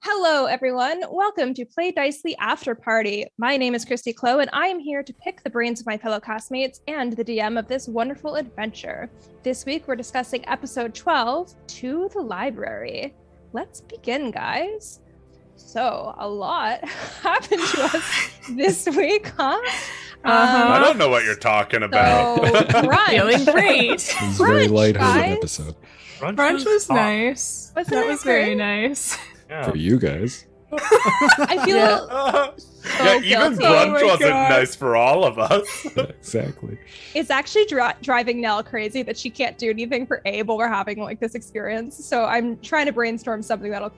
Hello, everyone. Welcome to Play Dicely After Party. My name is Christy Clow, and I am here to pick the brains of my fellow castmates and the DM of this wonderful adventure. This week, we're discussing episode 12, To the Library. Let's begin, guys. So, a lot happened to us this week, huh? I don't know what you're talking about. So, brunch. Feeling great. It was a very lighthearted guys. episode Brunch was nice. Wasn't That it was very great? nice. Yeah. for you guys. I feel so even guilty. brunch Oh my wasn't God. nice for all of us. Yeah, exactly. It's actually driving Nell crazy that she can't do anything for Abe while we're having like this experience. So I'm trying to brainstorm something that'll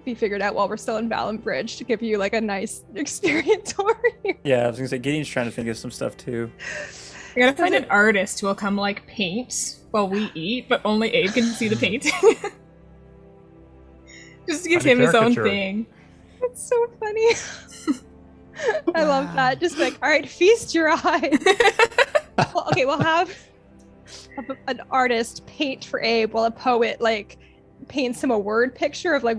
be figured out while we're still in Valambridge to give you like a nice experience over here. Yeah, I was gonna say Gideon's trying to think of some stuff too. We gotta find an artist who will come like paint while we eat, but only Abe can see the painting. Just to give him his own thing. It's so funny. I love that. Just like, all right, feast your eyes. Well, okay, we'll have an artist paint for Abe while a poet like paints him a word picture of like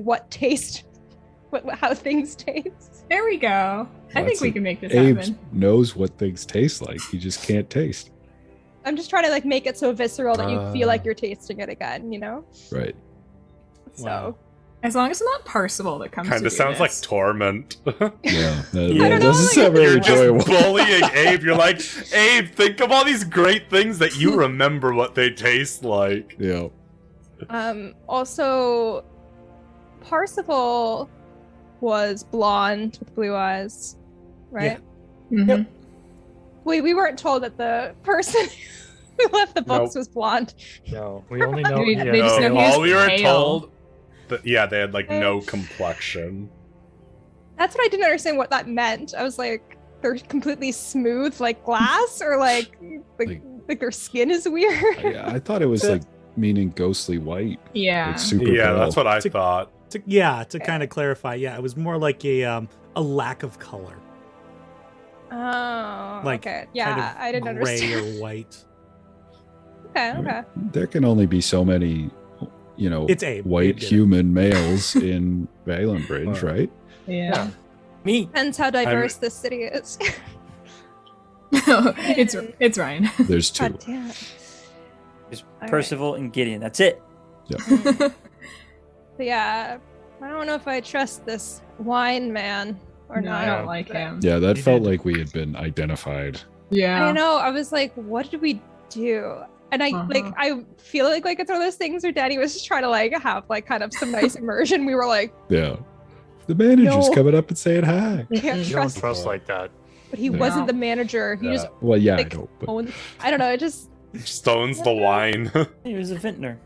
how things taste. There we go. I think we can make this Abe happen. knows what things taste like. He just can't taste. I'm just trying to like make it so visceral that you feel like you're tasting it again, you know? Right. So As long as it's not Parsible that comes Kind to of do sounds like this. torment. Yeah. That, Yeah. I that don't doesn't know, sound very You're just enjoyable. bullying Abe. You're like, Abe, think of all these great things that you remember what they taste like. Yeah. also Parsifal was blonde with blue eyes, right? Mhm. We weren't told that the person who left the books Nope. was blonde. No, we only know. They yeah. just know he was all we were pale. told, that, yeah, they had like no complexion. That's what I didn't understand what that meant. I was like, they're completely smooth like glass, or like their skin is weird. I thought it was like meaning ghostly white. Yeah. Like super Yeah, pale. that's what I To- thought. To kind of clarify, yeah, it was more like a lack of color, Oh, like okay. Yeah, kind of I didn't gray understand. or white. Okay. There can only be so many, It's Abe. white Abe did it. human males in Valambridge, right? Yeah. Me. Depends how diverse this city is. it's Ryan. There's two. God damn it. Just All Percival and Gideon. That's it. But yeah, I don't know if I trust this wine man or No, not. I don't like him. Yeah, that You felt did. like we had been identified. Yeah. I know. I was like, what did we do? And I feel like it's one of those things where Danny was just trying to like have like kind of some nice immersion. We were like, Yeah. The manager's No. coming up and saying hi. we can't You don't trust. trust like that. But he No. wasn't the manager. He just Well, yeah, like I know, but owned. I don't know. It just. Stones the wine. He was a vintner.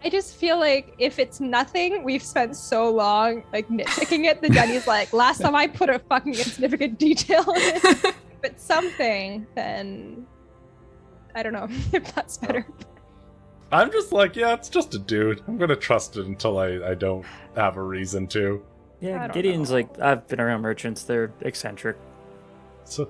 I just feel like if it's nothing, we've spent so long like nitpicking it that Danny's like, last time I put a fucking insignificant detail in it. If it's something, then I don't know if that's better. I'm just like, yeah, it's just a dude. I'm gonna trust it until I don't have a reason to. I Yeah, don't Gideon's know. like, I've been around merchants. They're eccentric. So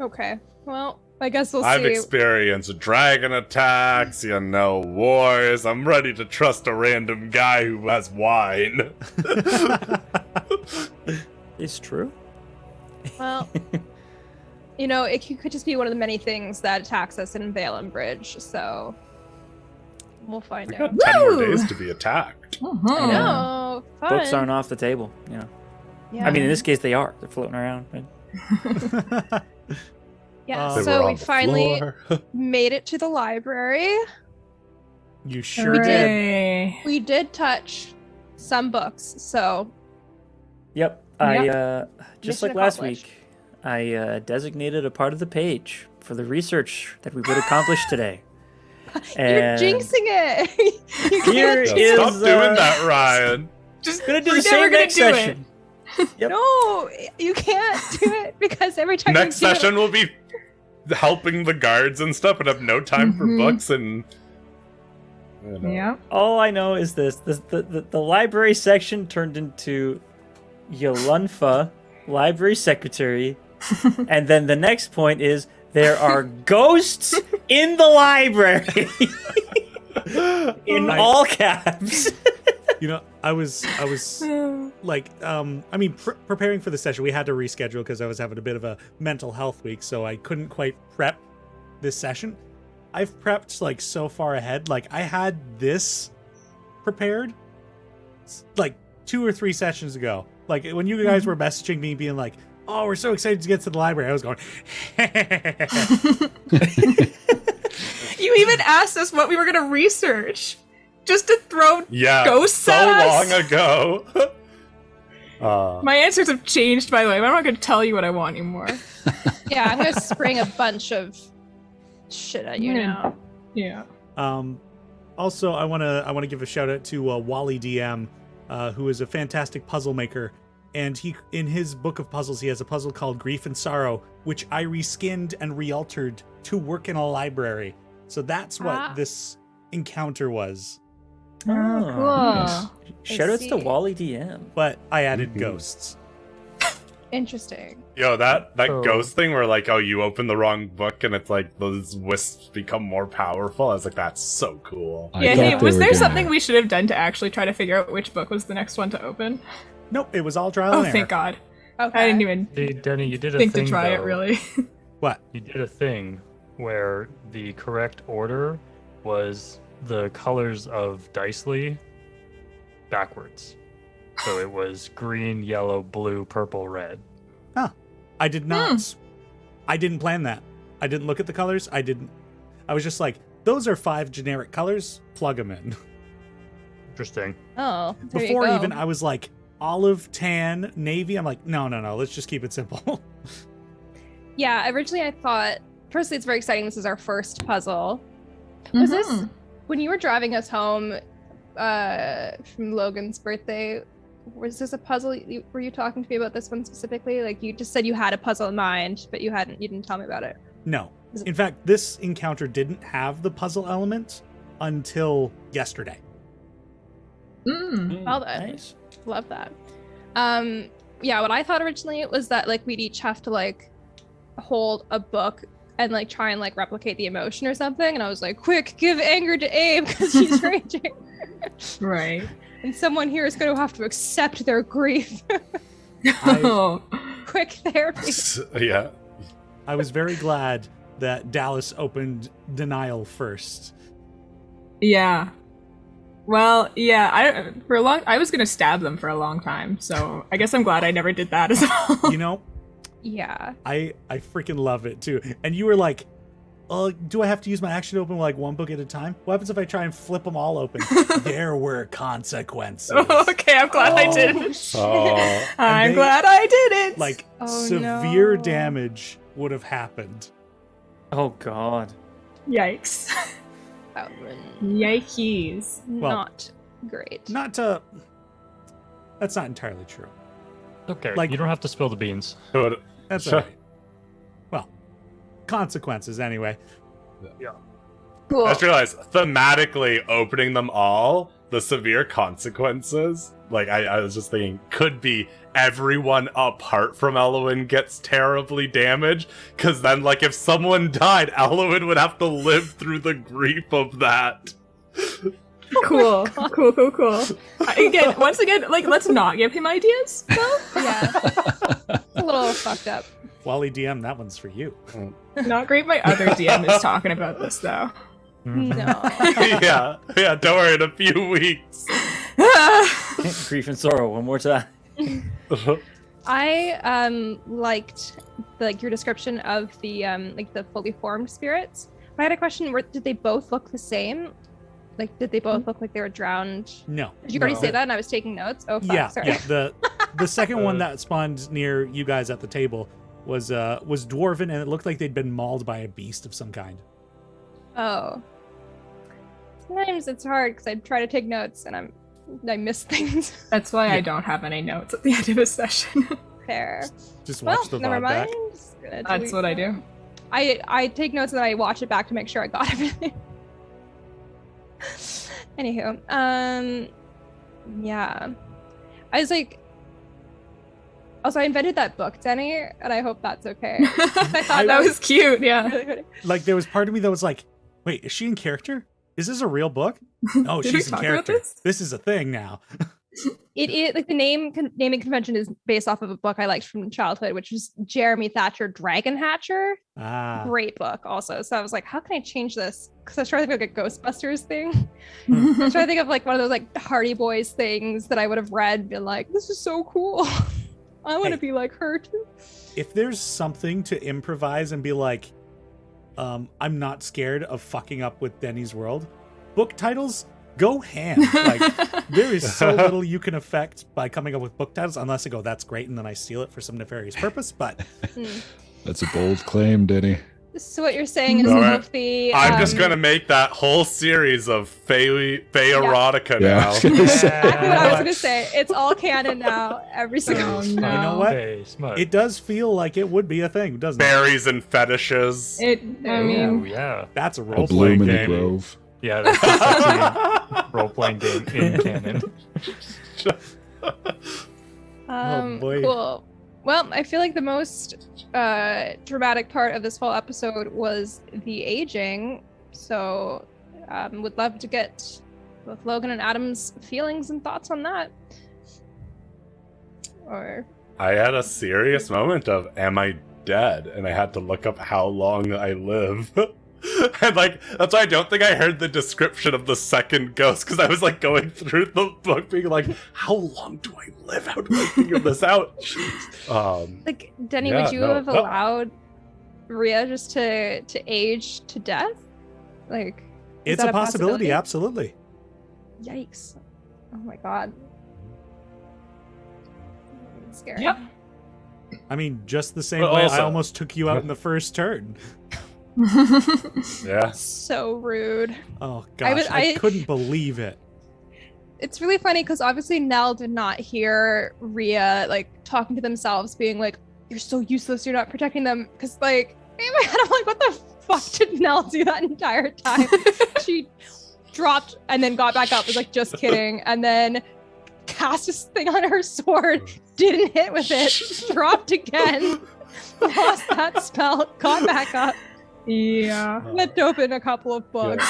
Okay. Well, I guess we'll I've see. experienced dragon attacks, wars. I'm ready to trust a random guy who has wine. It's true. Well, it could just be one of the many things that attacks us in Valambridge. So we'll find We out. got 10 more Woo! days to be attacked. Uh-huh. No, fun. Books aren't off the table. Yeah. I mean, in this case, they are. They're floating around. Right? yeah. They were So on we the finally floor. made it to the library. You sure did. did. Hooray. We did touch some books, so Yep. Just Mission like last accomplished. week, I designated a part of the page for the research that we would accomplish today. you're And jinxing it. You can't Here do is, Stop doing that, Ryan. Just gonna do we're the never same gonna next do it. session. Yep. No, you can't do it because every time Next you do session will be helping the guards and stuff and have no time for Mhm. books and. Yeah. All I know is this: the library section turned into Yolunfa, library secretary, and then the next point is there are ghosts in the library in I- all caps. I was like, preparing for the session, we had to reschedule because I was having a bit of a mental health week, so I couldn't quite prep this session. I've prepped like so far ahead. Like I had this prepared like 2 or 3 sessions ago. Like when you guys were messaging me being like, oh, we're so excited to get to the library. I was going, You even asked us what we were going to research. Just to throw ghosts so at us? long ago. My answers have changed, by the way, but I'm not going to tell you what I want anymore. Yeah, I'm gonna spring a bunch of shit at you now. Yeah. Also, I want to give a shout out to Wally DM, who is a fantastic puzzle maker, and he in his book of puzzles he has a puzzle called Grief and Sorrow, which I reskinned and realtered to work in a library. So that's what this encounter was. Cool. Nice. Shoutouts to see. Wally DM. But I added ghosts. Interesting. Yo, that So- ghost thing where like, oh, you open the wrong book and it's like those wisps become more powerful. I was like, that's so cool. I Yeah, thought hey, they was were there gonna- something we should have done to actually try to figure out which book was the next one to open? Nope, it was all trial Oh, and error. thank God. Okay. I didn't even Hey, Denny, you did a think thing, to try it, though. really. What? You did a thing where the correct order was the colors of Dicely backwards. So it was green, yellow, blue, purple, red. I did not. I didn't plan that. I didn't look at the colors. I was just like, those are 5 generic colors. Plug them in. Interesting. Oh, there Before you go. even I was like olive, tan, navy. I'm like, no. Let's just keep it simple. Yeah, originally I thought, firstly, it's very exciting. This is our first puzzle. Was this when you were driving us home from Logan's birthday? Was this a puzzle? Were you talking to me about this one specifically? Like you just said you had a puzzle in mind, but you didn't tell me about it. No. In fact, this encounter didn't have the puzzle element until yesterday. Well then, Nice. love that. Yeah, what I thought originally was that like we'd each have to like hold a book and like try and like replicate the emotion or something. And I was like, quick, give anger to Abe because she's raging. Right. And someone here is going to have to accept their grief. Oh. Quick therapy. Yeah. I was very glad that Dallas opened denial first. Yeah. Well, yeah, I was gonna stab them for a long time, so I guess I'm glad I never did that as well. You know, Yeah. I freaking love it too. And you were like, do I have to use my action to open like one book at a time? What happens if I try and flip them all open? There were consequences. Okay, I'm glad I didn't. Oh. I'm they- glad I didn't. Like Oh, severe no. damage would have happened. Oh God. Yikes. That one. Yikes. Not great. Not to. That's not entirely true. Okay, Like- you don't have to spill the beans. That's Sure. all right. Well, consequences anyway. Cool. I just realized thematically opening them all, the severe consequences, like I was just thinking, could be everyone apart from Elwyn gets terribly damaged, because then like if someone died, Elwyn would have to live through the grief of that. Cool. Once again, like, let's not give him ideas, though. Yeah. It's a little fucked up. Wally DM, that one's for you. Not great my other DM is talking about this, though. No. yeah, don't worry, in a few weeks. Grief and sorrow one more time. I liked like your description of the like the fully formed spirits. But I had a question: did they both look the same? Like, did they both look like they were drowned? No. Did you already no. say that? And I was taking notes. Oh, fuck, Yeah, sorry. yeah. The second one that spawned near you guys at the table was dwarven, and it looked like they'd been mauled by a beast of some kind. Oh. Sometimes it's hard because I try to take notes and I miss things. That's why I don't have any notes at the end of a session. Fair. Just watch Well, the never VOD back. mind. Just gonna That's delete what I that. do. I take notes and then I watch it back to make sure I got everything. Anywho, yeah. I was like, also I invented that book, Teni, and I hope that's okay. I thought That was cute, yeah. really funny. Like, there was part of me that was like, wait, is she in character? Is this a real book? No, Did we she's in talk about character. this? This is a thing now. Like the naming convention is based off of a book I liked from childhood, which was Jeremy Thatcher Dragon Hatcher. Great book also. So I was like, how can I change this? Because I was trying to think of like a Ghostbusters thing. I was trying to think of like one of those like Hardy Boys things that I would have read and been like, this is so cool. I want to be like her too. If there's something to improvise and be like, I'm not scared of fucking up with Denny's world, book titles go ham. Like, there is so little you can affect by coming up with book titles, unless I go, that's great, and then I steal it for some nefarious purpose. But That's a bold claim, Denny. So what you're saying is All right. of the I'm just gonna make that whole series of Fey erotica now. exactly what I was gonna say. It's all canon now. Every single Oh, you no. know what? Hey, smut. It does feel like it would be a thing, doesn't it? Berries and fetishes. I mean, Ooh, yeah. That's a A role bloom playing in the game. grove. Yeah, that's a sexy role-playing game in canon. Oh, boy. Cool. Well, I feel like the most dramatic part of this whole episode was the aging. So would love to get both Logan and Adam's feelings and thoughts on that. Or I had a serious moment of, am I dead? And I had to look up how long I live. And like, that's why I don't think I heard the description of the second ghost, because I was like going through the book being like, how long do I live? How do I figure this out? like Denny, Yeah, would you no. have allowed Rhea just to age to death? Like, is It's that a possibility, absolutely. Yikes. Oh my god. It's scary. Yep. I mean, just the same But way I also- almost took you out in the first turn. Yeah. So rude. Oh gosh, I couldn't believe it. It's really funny because obviously Nell did not hear Rhea like talking to themselves, being like, "You're so useless. You're not protecting them." Because like in my head, I'm like, "What the fuck did Nell do that entire time?" She dropped and then got back up. Was like, "Just kidding," and then cast this thing on her sword, didn't hit with it, dropped again, lost that spell, got back up. yeah. Flipped open a couple of books.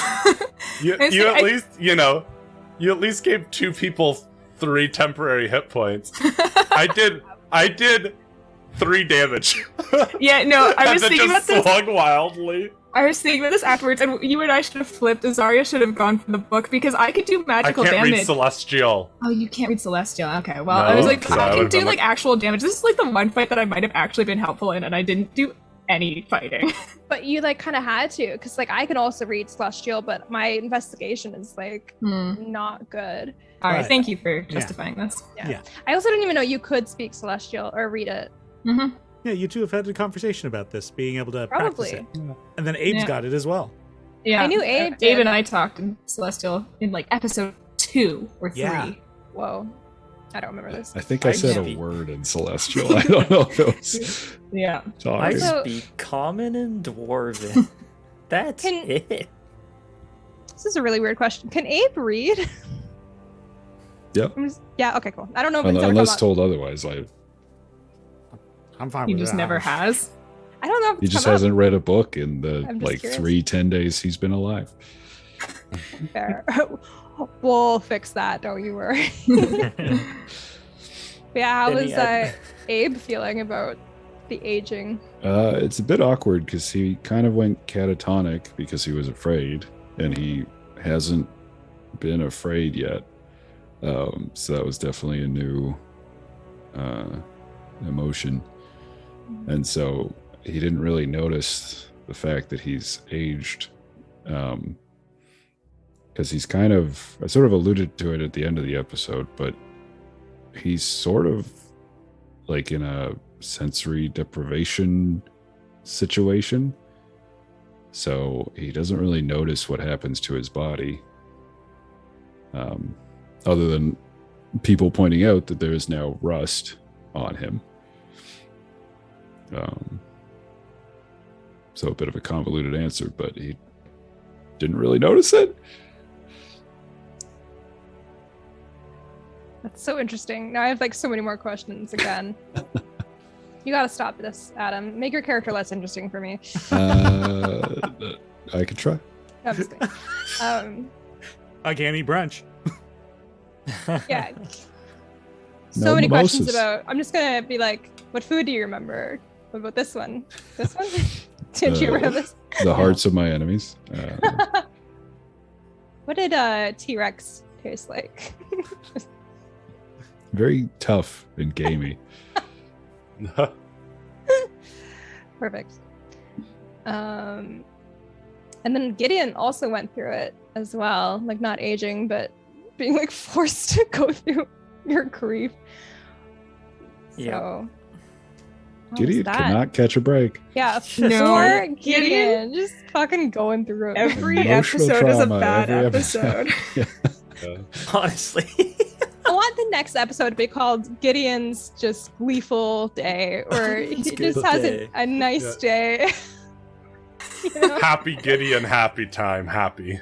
You I see- at least, you at least gave 2 people 3 temporary hit points. I did 3 damage. Yeah, no, I And was then thinking about just this. swung wildly. I was thinking about this afterwards, and you and I should have flipped. Azaria should have gone for the book because I could do I magical can't damage. read Celestial. Oh, you can't read Celestial. Okay, well, No, I was like, so I I can would've do been like like- actual damage. This is like the one fight that I might have actually been helpful in, and I didn't do any fighting. But you like kind of had to, because like I can also read Celestial, but my investigation is like not good. All right, Right. thank you for justifying this. Yeah. I also didn't even know you could speak Celestial or read it. Mm-hmm. Yeah, you two have had a conversation about this, being able to Probably. practice it. And then Abe's Yeah. got it as well. Yeah, I knew Abe Abe did. and I talked in Celestial in like episode 2 or 3. Yeah. Whoa, I don't remember this. I think I said Yeah. a word in Celestial. I don't know if it was Yeah. I talking. So- speak Common and Dwarven. That's Can- it. This is a really weird question. Can Abe read? Yep. Yeah. Okay. Cool. I don't know if it's ever Unless come up. told otherwise, I'm fine He with just that. never has. I don't know if he it's just come hasn't read a book in the I'm just like curious. 10 days he's been alive. up. Fair. We'll fix that. Don't you worry. But yeah. How Any was Abe feeling about the aging? It's a bit awkward because he kind of went catatonic because he was afraid, and he hasn't been afraid yet. So that was definitely a new emotion, and so he didn't really notice the fact that he's aged, because he's kind of, I sort of alluded to it at the end of the episode, but he's sort of like in a sensory deprivation situation, so he doesn't really notice what happens to his body, other than people pointing out that there is now rust on him. So a bit of a convoluted answer, but he didn't really notice it. That's so interesting. Now I have like so many more questions again. You gotta stop this, Adam. Make your character less interesting for me. I could try. No, I'm just kidding. I can't eat brunch. Yeah. so many questions mimosas. about. I'm just gonna be like, what food do you remember? What about this one? This one? Did you ever have this? The hearts of my enemies. What did T-Rex taste like? Very tough and gamey. Perfect. And then Gideon also went through it as well, like not aging, but being like forced to go through your grief. Yeah. So, how was Gideon that? cannot catch a break. Yeah, No, poor Gideon- Gideon just fucking going through it. Every Emotional episode is a trauma, bad every episode. Honestly. I want the next episode to be called Gideon's just gleeful day, where he good just has day. a nice day. You know? Happy Gideon, happy time, happy.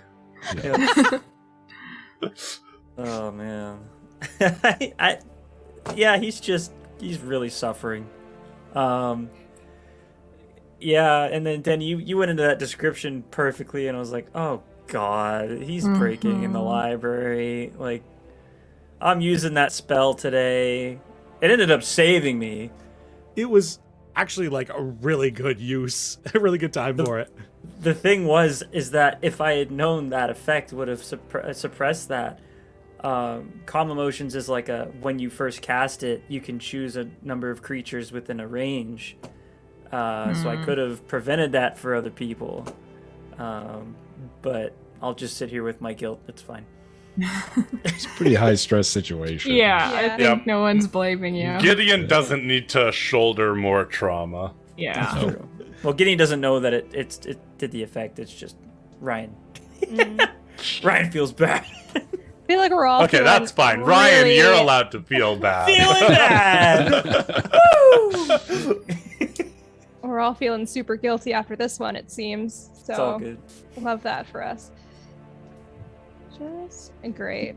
Oh man. Yeah, he's really suffering. Yeah, and then you went into that description perfectly, and I was like, oh god, he's breaking in the library. Like, I'm using that spell today. It ended up saving me. It was actually like a really good use, a really good time for it. The thing is that if I had known that effect would have suppressed that. Calm Emotions is like when you first cast it, you can choose a number of creatures within a range. So I could have prevented that for other people. But I'll just sit here with my guilt. It's fine. It's a pretty high stress situation. Yeah, I Yeah. think Yep. no one's blaming you. Gideon doesn't need to shoulder more trauma. Yeah. True. Well, Gideon doesn't know that it did the effect. It's just Ryan. Ryan feels bad. I feel like we're all Okay, feeling that's fine. Ryan, really- you're allowed to feel bad. Feeling bad. Woo! We're all feeling super guilty after this one, it seems. So It's all good. love that for us. Just great.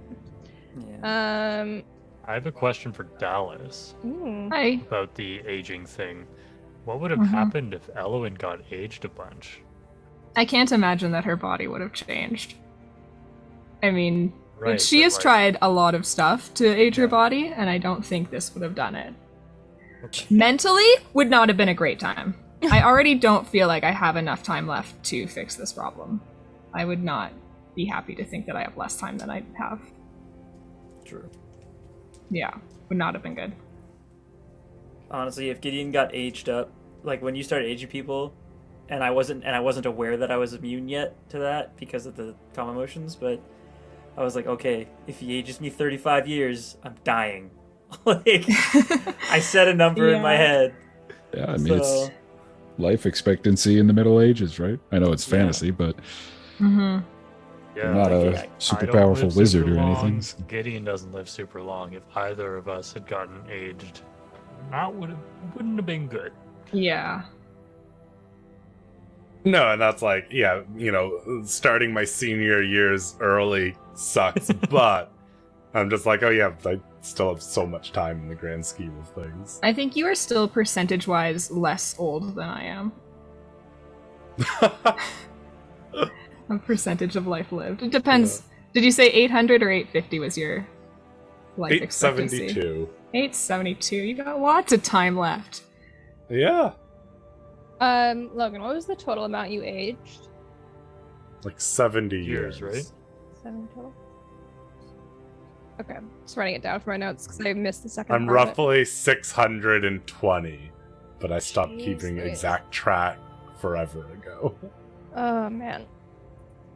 Yeah. I have a question for Dallas Ooh. Hi. about the aging thing. What would have Mhm. happened if Elowen got aged a bunch? I can't imagine that her body would have changed. I mean, Right, she but, has like, tried a lot of stuff to age her Yeah. body, and I don't think this would have done it. Okay. Mentally, would not have been a great time. I already don't feel like I have enough time left to fix this problem. I would not be happy to think that I have less time than I have. True. Yeah, would not have been good. Honestly, if Gideon got aged up, like when you started aging people, and I wasn't aware that I was immune yet to that because of the calm emotions, but I was like, okay, if he ages me 35 years, I'm dying. Like, I set a number in my Yeah. head. Yeah, I mean, So, it's life expectancy in the Middle Ages, right? I know it's Yeah. fantasy, but Mm-hmm. Yeah, you're not like, a I super don't powerful live wizard super or long. anything. so- Gideon doesn't live super long. If either of us had gotten aged, wouldn't have been good. Yeah. No, and that's like, yeah, starting my senior years early sucks, but I'm just like, oh yeah, I still have so much time in the grand scheme of things. I think you are still percentage-wise less old than I am. A percentage of life lived. It depends. Did you say 800 or 850 was your life expectancy? 872. 872. You got lots of time left. Yeah, Logan, what was the total amount you aged? like 70 Years, years. right? 7 total. Okay, just writing it down for my notes because I missed the second. I'm part of it. roughly 620, but I stopped keeping Jesus. exact track forever ago. Oh man.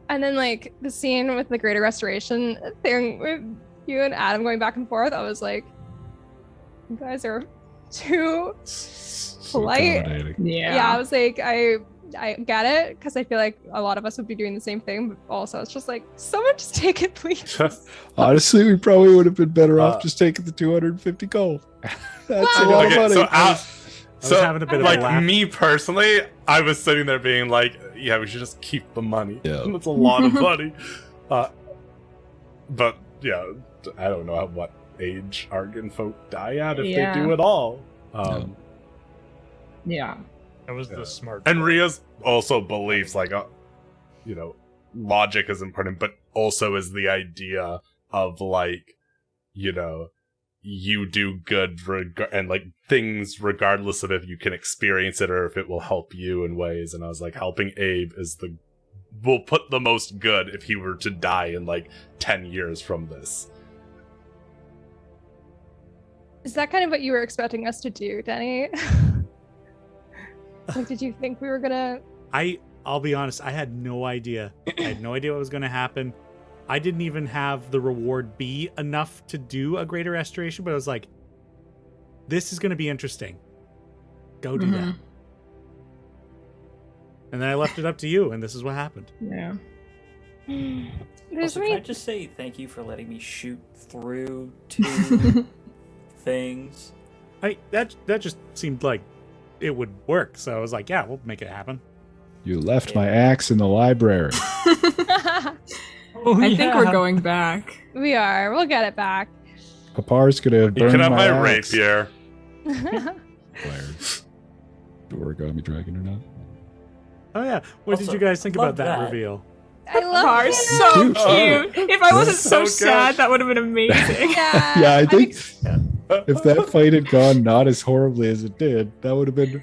And then like the scene with the Greater Restoration thing with you and Adam going back and forth, I was like, you guys are too So Polite. accommodating. yeah, I was like, I get it because I feel like a lot of us would be doing the same thing, but also it's just like someone just take it, please. Honestly, we probably would have been better Uh, off just taking the 250 gold. That's a Well- lot of Okay, money. so I was having a bit of a like laugh. me personally, I was sitting there being like, yeah, we should just keep the money. Yeah. That's a lot of money. But yeah, I don't know what age Argon folk die at if Yeah. they do at all. Yeah. That was Yeah. the smart. And choice. Ria's also believes like, logic is important, but also is the idea of like, you do good and like things regardless of if you can experience it or if it will help you in ways. And I was like, helping Abe will put the most good if he were to die in like 10 years from this. Is that kind of what you were expecting us to do, Teni? Like, did you think we were gonna... I'll be honest, I had no idea. I had no idea what was going to happen. I didn't even have the reward be enough to do a greater restoration, but I was like, this is going to be interesting. Go do that. And then I left it up to you, and this is what happened. Yeah. Also, can I just say thank you for letting me shoot through 2 things? That just seemed like it would work, so I was like, yeah, we'll make it happen. You left my axe in the library. I think we're going back. We are. We'll get it back. Papar's gonna burn You can have my axe. rapier. Hilarious. Origami dragon or not? Oh yeah. What did Also, you guys think love about that that. reveal? I love Are it. so cute. If I wasn't so So sad, good. that would have been amazing. Yeah, Yeah, I think mean, if that fight had gone not as horribly as it did, that would have been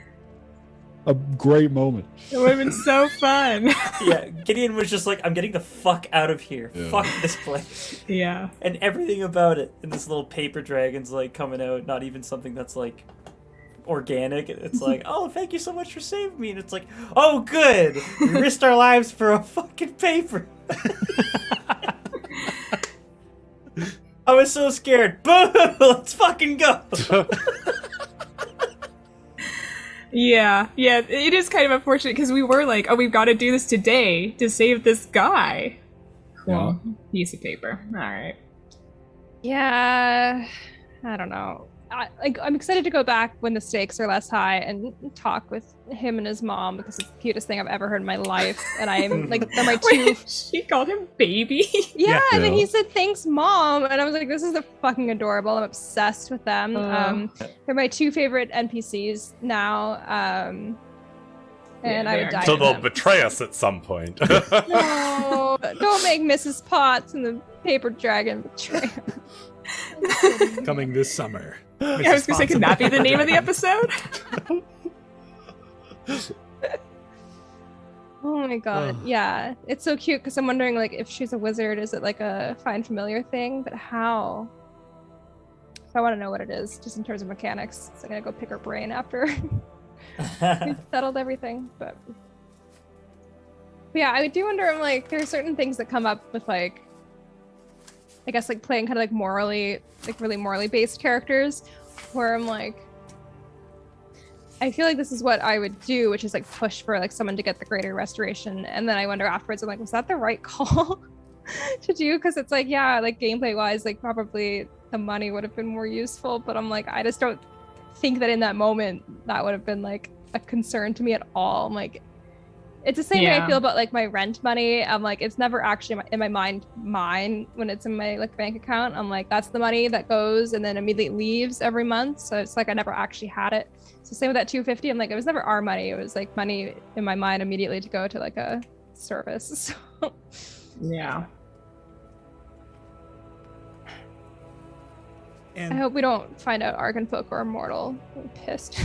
a great moment. It would have been so fun. Yeah, Gideon was just like, I'm getting the fuck out of here. Yeah. Fuck this place. Yeah. And everything about it. And this little paper dragon's like coming out, not even something that's like organic. It's like, oh, thank you so much for saving me. And it's like, oh, good. We risked our lives for a fucking paper. I was so scared. Boo! Let's fucking go. Yeah, it is kind of unfortunate because we were like, oh, we've got to do this today to save this guy. Cool. Piece of paper. All right. yeah, I don't know. I'm excited to go back when the stakes are less high and talk with him and his mom because it's the cutest thing I've ever heard in my life. And I'm like, they're my two. Wait, she called him baby. Yeah, and then Yeah. he said, thanks, Mom. And I was like, this is fucking adorable. I'm obsessed with them. They're my 2 favorite NPCs now. And Yeah, I they would are. die So for they'll them. betray us at some point. No, don't make Mrs. Potts and the paper dragon betray her. Coming this summer. Yeah, I was gonna say, can that be the name of the episode? Oh my god, Ugh. yeah. It's so cute because I'm wondering, like, if she's a wizard, is it like a find familiar thing? But how? I want to know what it is, just in terms of mechanics. So I'm gonna go pick her brain after we've settled everything. But yeah, I do wonder. I'm like, there are certain things that come up with like, I guess like playing kind of like morally, like really morally based characters, where I'm like, I feel like this is what I would do, which is like push for like someone to get the greater restoration, and then I wonder afterwards, I'm like, was that the right call to do? Because it's like, yeah, like gameplay wise, like probably the money would have been more useful, but I'm like, I just don't think that in that moment that would have been like a concern to me at all. I'm like, it's the same way I Yeah. feel about like my rent money. I'm like, it's never actually in my mind mine when it's in my like bank account. I'm like, that's the money that goes and then immediately leaves every month. So it's like I never actually had it. So same with that 250. I'm like, it was never our money. It was like money in my mind immediately to go to like a service. So Yeah. I And hope we don't find out Argon folk are immortal. I'm pissed.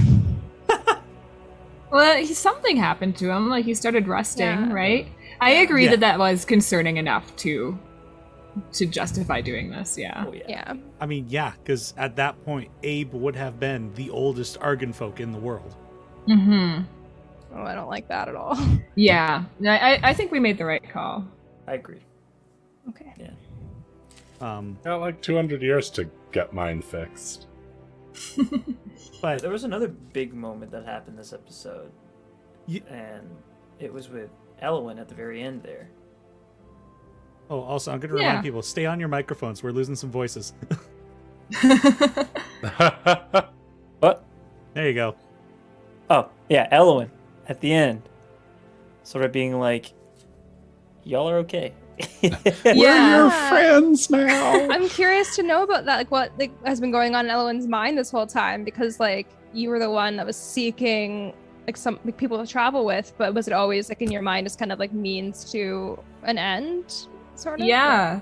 Well, something happened to him. Like he started rusting, Yeah. right? I agree Yeah. that that was concerning enough to justify doing this. Yeah. Oh, yeah. Yeah. I mean, yeah, because at that point, Abe would have been the oldest Argon folk in the world. Mm-hmm. Oh, I don't like that at all. Yeah. I think we made the right call. I agree. Okay. Got like 200 years to get mine fixed. But There was another big moment that happened this episode, Ye- and it was with Elwyn at the very end there. oh, also, I'm going to Yeah. remind people, stay on your microphones. We're losing some voices. What? There you go. Oh, yeah, Elwyn at the end. Sort of being like, y'all are okay. We're your Yeah. friends now. I'm curious to know about that, like what like has been going on in Elwyn's mind this whole time, because like you were the one that was seeking like some like, people to travel with, but was it always like in your mind as kind of like means to an end, sort of? Yeah.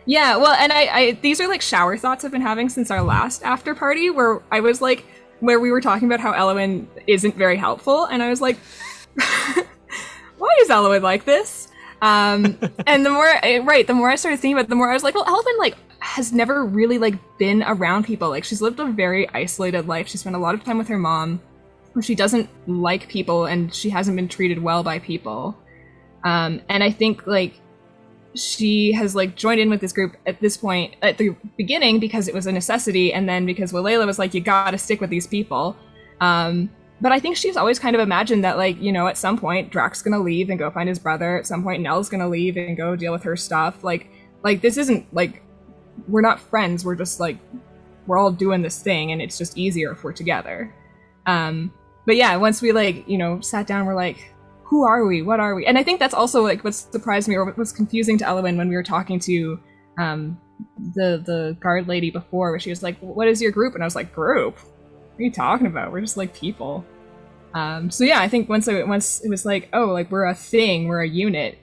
Yeah, well, and I these are like shower thoughts I've been having since our last after party, where I was like, where we were talking about how Elowen isn't very helpful, and I was like, why is Elowen like this? And the more I started thinking about it, the more I was like, well, Elowen like has never really like been around people. Like she's lived a very isolated life. She spent a lot of time with her mom. She doesn't like people, and she hasn't been treated well by people. And I think like she has like joined in with this group at this point at the beginning because it was a necessity, and then because Walela was like, you gotta stick with these people. But I think she's always kind of imagined that like, you know, at some point Drax's gonna leave and go find his brother. At some point Nell's gonna leave and go deal with her stuff. Like this isn't like, we're not friends. We're just like, we're all doing this thing, and it's just easier if we're together. But yeah, once we like, you know, sat down, we're like, who are we? What are we? And I think that's also like what surprised me or what was confusing to Elowen when we were talking to the guard lady before, where she was like, what is your group? And I was like, group? What are you talking about? We're just like people. So yeah, I think once it was like, oh, like we're a thing, we're a unit,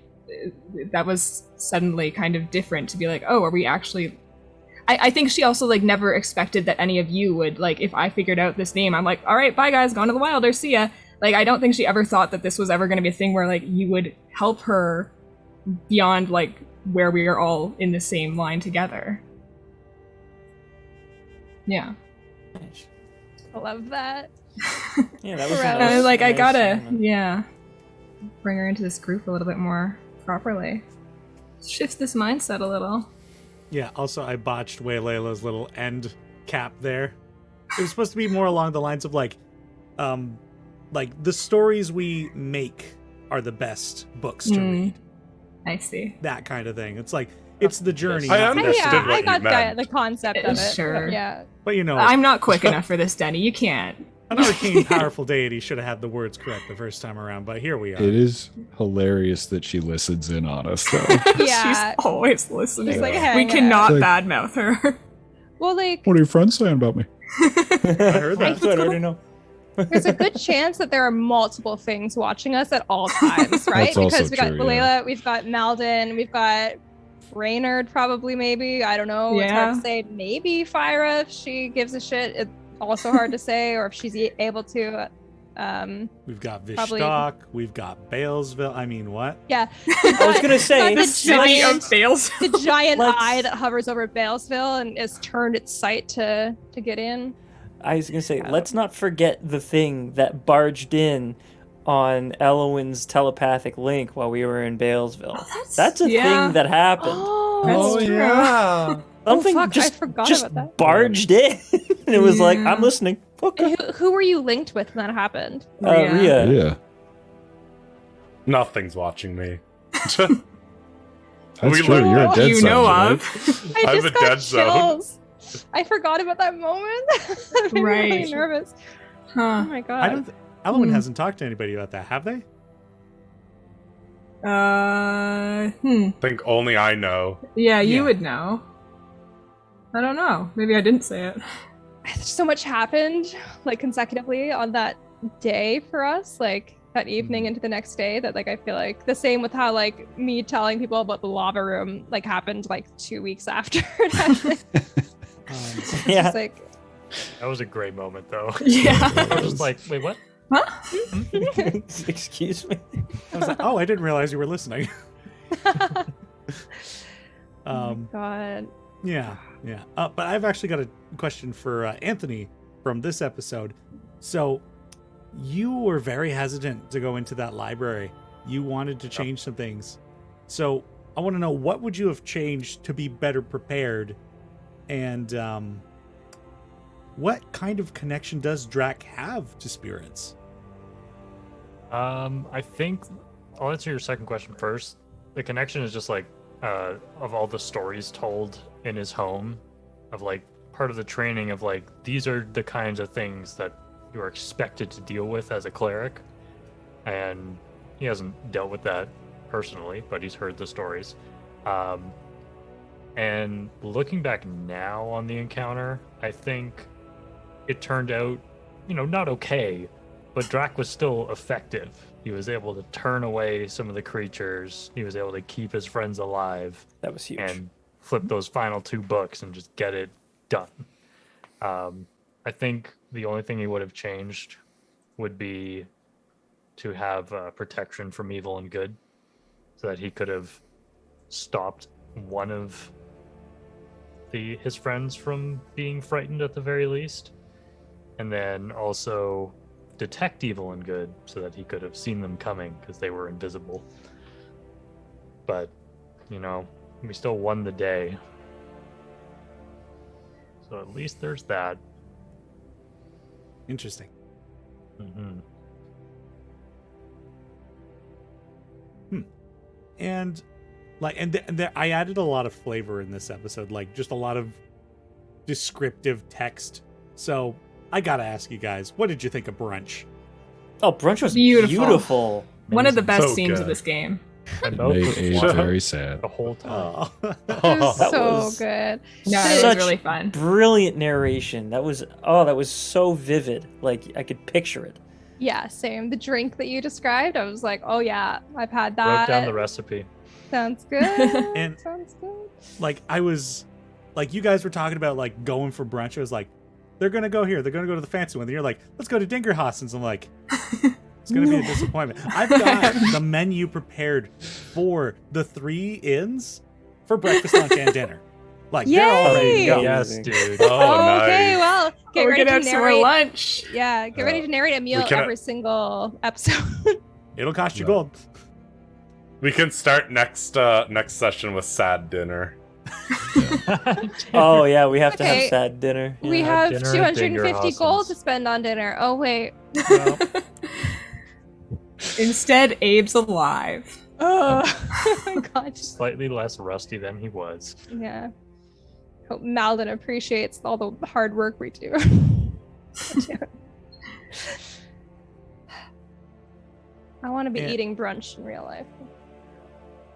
that was suddenly kind of different to be like, oh, are we actually... I think she also like never expected that any of you would like, if I figured out this name, I'm like, all right, bye guys, going to the Wilders, see ya. Like, I don't think she ever thought that this was ever going to be a thing where like you would help her beyond like where we are all in the same line together. Yeah. I love that. Yeah, that was Gross. nice. Like, I Nice gotta, moment. yeah, bring her into this group a little bit more properly. Shifts this mindset a little. Yeah, also I botched Waylela's little end cap there. It was supposed to be more along the lines of like the stories we make are the best books to read. I see. That kind of thing. It's like, it's the journey. I not the understood destination. what I you got meant. the concept of it. Sure. Yeah. But you know, I'm not quick enough for this, Denny. You can't. an arcane powerful deity should have had the words correct the first time around, but here we are. It is hilarious that she listens in on us, though. Yeah. She's always listening. Just like Yeah. hanging We cannot out. badmouth her. Well, like, What are your friends saying about me? I heard that. That's what I already know. there's a good chance that there are multiple things watching us at all times, right? That's also Because we got true, Walela, yeah. we've got Malden, we've got Raynard, probably, maybe. I don't know. It's hard Yeah. to say. Maybe Fyra, if she gives a shit. It's also hard to say, or if she's able to. We've got Probably- Vishtak, we've got Balesville. I mean, what? Yeah. I was gonna say, the The city giant, of Bales. the giant Let's- eye that hovers over Balesville and has turned its sight to get in. I was gonna say, let's not forget the thing that barged in on Elowen's telepathic link while we were in Balesville. That's a yeah. thing that happened. Oh, That's true. yeah. Something fuck, I just forgot just about that. barged in, and it was like, Yeah. I'm listening. Okay. Who were you linked with when that happened? Rhea. Rhea. Yeah. Nothing's watching me. That's We true. learned You're a What dead you zone, know right? of. I I'm just a got dead zone. chills. I forgot about that moment. I'm really Right. nervous. Oh Huh. my god. I don't. Elowen Hmm. hasn't talked to anybody about that, have they? I think only I know. Yeah, you Yeah. would know. I don't know. Maybe I didn't say it. So much happened like consecutively on that day for us, like that evening into the next day, that like I feel like the same with how like me telling people about the lava room like happened like 2 weeks after it happened. It's Yeah. just like That was a great moment, though. Yeah. I was just like, wait, what? Excuse me. I was like, oh, I didn't realize you were listening. God. Yeah. But I've actually got a question for Anthony from this episode. So, you were very hesitant to go into that library. You wanted to change some things. So, I want to know, what would you have changed to be better prepared? And what kind of connection does Drac have to spirits? I think I'll answer your second question first. The connection is just like of all the stories told in his home, of like part of the training of like, these are the kinds of things that you are expected to deal with as a cleric. And he hasn't dealt with that personally, but he's heard the stories. And looking back now on the encounter, I think it turned out, not okay, but Drac was still effective. He was able to turn away some of the creatures. He was able to keep his friends alive. That was huge. And flip those final 2 books and just get it done. I think the only thing he would have changed would be to have protection from evil and good, so that he could have stopped one of his friends from being frightened at the very least, and then also detect evil and good so that he could have seen them coming because they were invisible. But, you know, we still won the day. So at least there's that. Interesting. Mm-hmm. And like, I added a lot of flavor in this episode, like just a lot of descriptive text. So I gotta ask you guys, what did you think of Brunch? Oh, Brunch was Beautiful. beautiful. One of the best So scenes good. of this game. And It both made was Abe fun very sad. the whole time. It was That so was- good. No, it was Such really fun. Brilliant narration. That was so vivid. Like I could picture it. Yeah, same. The drink that you described, I was like, oh yeah, I've had Wrote that. down the recipe. Sounds good. And- Sounds good. Like I was, like you guys were talking about like going for brunch. I was like, they're gonna go here. They're gonna go to the fancy one. And you're like, let's go to Dingerhausen's. I'm like, it's gonna be a disappointment. I've got the menu prepared for the 3 inns for breakfast, lunch, and dinner. Like they're all ready to Yay! go. Yes, dude. Oh, Okay, nice. well, get We're ready gonna to have some more narrate. lunch. Yeah, get ready to narrate a meal can- every single episode. It'll cost you No. gold. We can start next session with sad dinner. Oh yeah, we have to Okay. have sad dinner. We Yeah. have dinner at 250 gold Dingerhausen's. to spend on dinner. Oh wait. Well, Instead, Abe's alive. Oh my god. Slightly less rusty than he was. Yeah. Hope Malden appreciates all the hard work we do. I want to be Yeah. eating brunch in real life.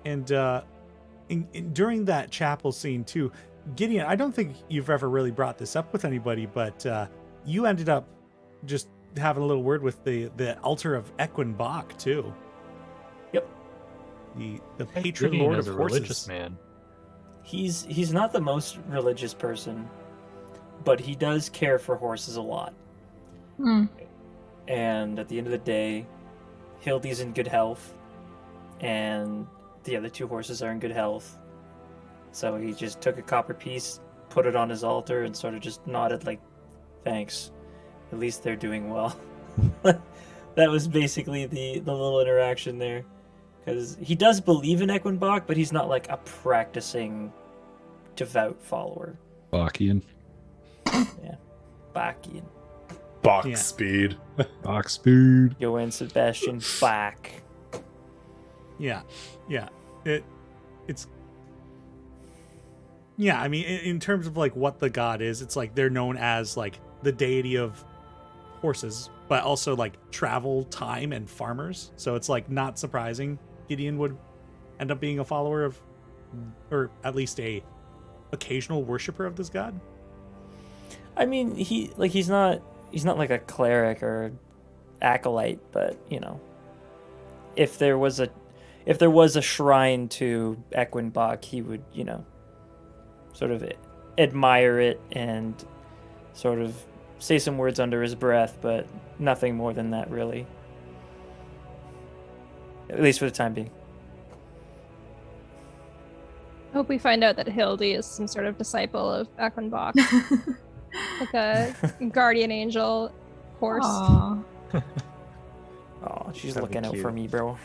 and during that chapel scene too, Gideon, I don't think you've ever really brought this up with anybody, but you ended up just having a little word with the altar of Equin Bach too. Yep. The patron Gideon lord is of a horses. religious man. He's not the most religious person, but he does care for horses a lot. Hmm. And at the end of the day, Hildy's in good health, and the other 2 horses are in good health. So he just took a copper piece, put it on his altar, and sort of just nodded like, thanks. At least they're doing well. That was basically the little interaction there. Because he does believe in Equin Bach, but he's not like a practicing devout follower. Bachian. Bachian. Box Yeah. speed. Box speed. Johann Sebastian Bach. Yeah, it's yeah. I mean, in terms of like what the god is, it's like they're known as like the deity of horses, but also like travel, time, and farmers. So it's like not surprising Gideon would end up being a follower of, or at least a occasional worshiper of this god. I mean, he's not like a cleric or acolyte, but you know, if there was a shrine to Equin Bach, he would, you know, sort of admire it and sort of say some words under his breath, but nothing more than that, really. At least for the time being. Hope we find out that Hildy is some sort of disciple of Equinbach. Like a guardian angel horse. Aw. Oh, she's That'd be looking out for cute. me, bro.